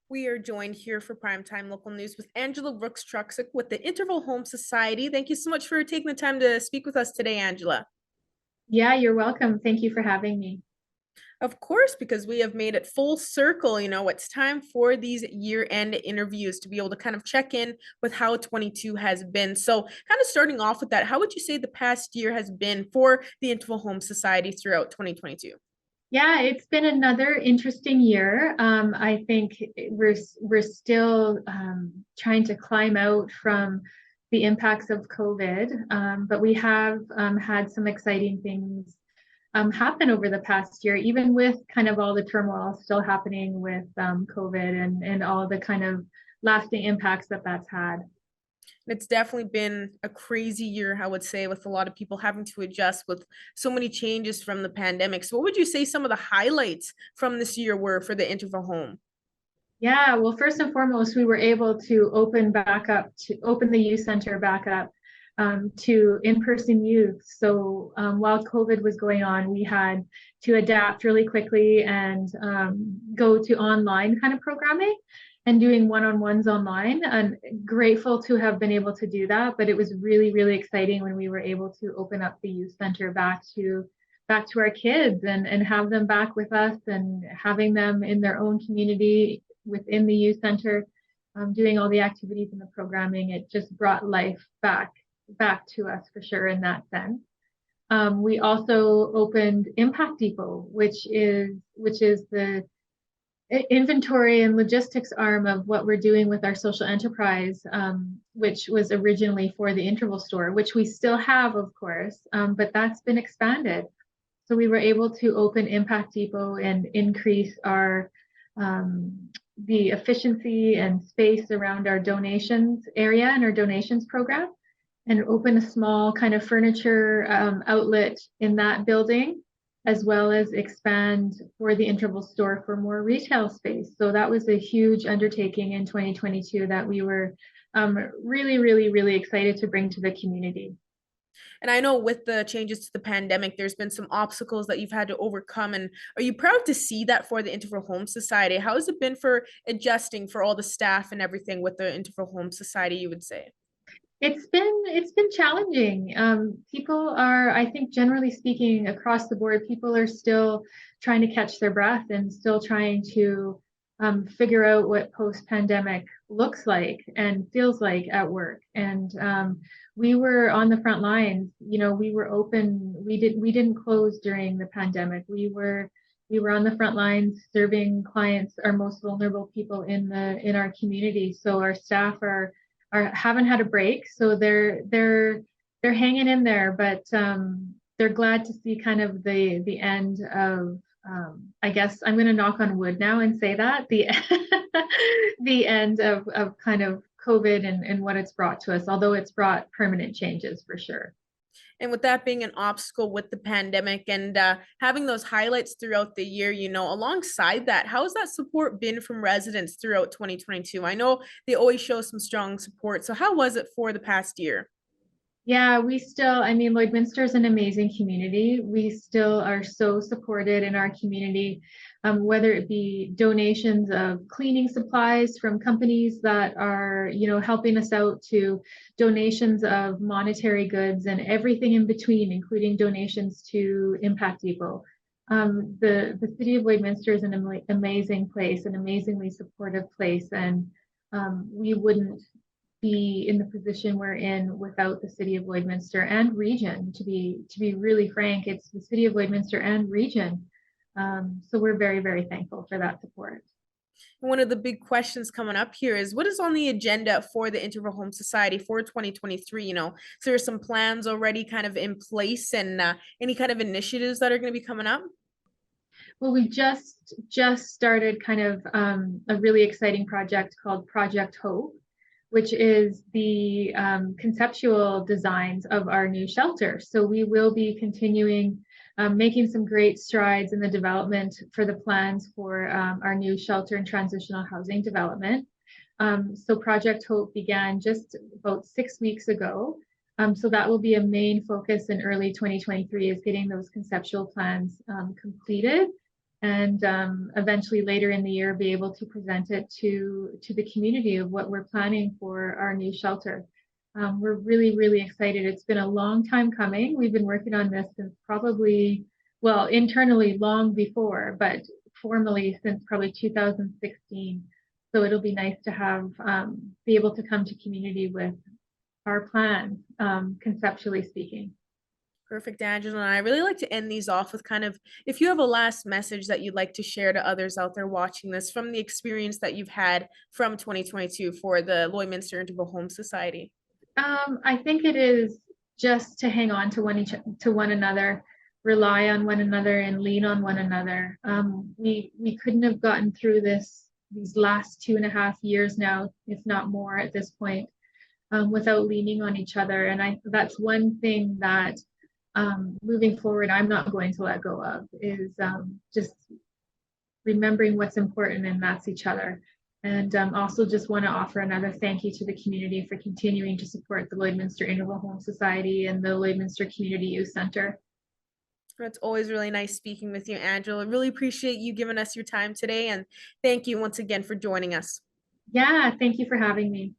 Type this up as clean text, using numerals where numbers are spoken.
We are joined here for Primetime Local News with Angela Brooks Truxick with the Interval Home Society. Thank you so much for taking the time to speak with us today, Angela. Yeah, you're welcome. Thank you for having me. Of course, because we have made it full circle. It's time for these year-end interviews to be able to kind of check in with how 22 has been. So, kind of starting off with that, how would you say the past year has been for the Interval Home Society throughout 2022? Yeah, it's been another interesting year. I think we're still trying to climb out from the impacts of COVID, but we have had some exciting things happen over the past year, even with kind of all the turmoil still happening with COVID and all the kind of lasting impacts that that's had. It's definitely been a crazy year, I would say, with a lot of people having to adjust with so many changes from the pandemic. So, what would you say some of the highlights from this year were for the Interval Home? Yeah, well, first and foremost, we were able to open the youth center back up to in-person youth. So while COVID was going on, we had to adapt really quickly and go to online kind of programming and doing one-on-ones online. And grateful to have been able to do that, but it was really, really exciting when we were able to open up the youth center back to our kids and have them back with us and having them in their own community within the youth center, doing all the activities and the programming. It just brought life back to us for sure in that sense. We also opened Impact Depot, which is the inventory and logistics arm of what we're doing with our social enterprise, which was originally for the Interval store, which we still have, of course, but that's been expanded. So we were able to open Impact Depot and increase our the efficiency and space around our donations area and our donations program, and open a small kind of furniture outlet in that building, as well as expand for the Interval store for more retail space. So that was a huge undertaking in 2022 that we were really, really, really excited to bring to the community. And I know with the changes to the pandemic, there's been some obstacles that you've had to overcome. And are you proud to see that for the Interval Home Society? How has it been for adjusting for all the staff and everything with the Interval Home Society, you would say? It's been challenging. People are, I think, generally speaking, across the board, people are still trying to catch their breath and still trying to figure out what post-pandemic looks like and feels like at work. And we were on the front lines. We were open. We didn't close during the pandemic. We were on the front lines serving clients, our most vulnerable people in our community. So our staff are haven't had a break, so they're hanging in there, but they're glad to see kind of the end of, I guess I'm going to knock on wood now and say that the end of kind of COVID and what it's brought to us, although it's brought permanent changes for sure. And with that being an obstacle with the pandemic and having those highlights throughout the year, alongside that, how has that support been from residents throughout 2022? I know they always show some strong support. So, how was it for the past year? Yeah, I mean, Lloydminster is an amazing community. We still are so supported in our community, whether it be donations of cleaning supplies from companies that are, helping us out, to donations of monetary goods and everything in between, including donations to Impact Depot. The city of Lloydminster is an amazing place, an amazingly supportive place, and we wouldn't be in the position we're in without the city of Lloydminster and region. To be really frank, it's the city of Lloydminster and region. So we're very, very thankful for that support. One of the big questions coming up here is what is on the agenda for the Interval Home Society for 2023? So there are some plans already kind of in place and any kind of initiatives that are going to be coming up? Well, we just started kind of a really exciting project called Project Hope, which is the conceptual designs of our new shelter. So we will be continuing making some great strides in the development for the plans for our new shelter and transitional housing development. So Project Hope began just about 6 weeks ago. So that will be a main focus in early 2023, is getting those conceptual plans completed and eventually later in the year be able to present it to the community of what we're planning for our new shelter. We're really, really excited. It's been a long time coming. We've been working on this since probably, well, internally long before, but formally since probably 2016. So it'll be nice to have be able to come to community with our plans, conceptually speaking. Perfect, Angela. And I really like to end these off with kind of if you have a last message that you'd like to share to others out there watching this from the experience that you've had from 2022 for the Lloydminster Integral Home Society. I think it is just to hang on to one another, rely on one another, and lean on one another. We couldn't have gotten through these last 2.5 years now, if not more at this point, without leaning on each other. And that's one thing that moving forward, I'm not going to let go of is just remembering what's important, and that's each other. And also just want to offer another thank you to the community for continuing to support the Lloydminster Integral Home Society and the Lloydminster Community Youth Center. It's always really nice speaking with you, Angela. Really appreciate you giving us your time today. And thank you once again for joining us. Yeah, thank you for having me.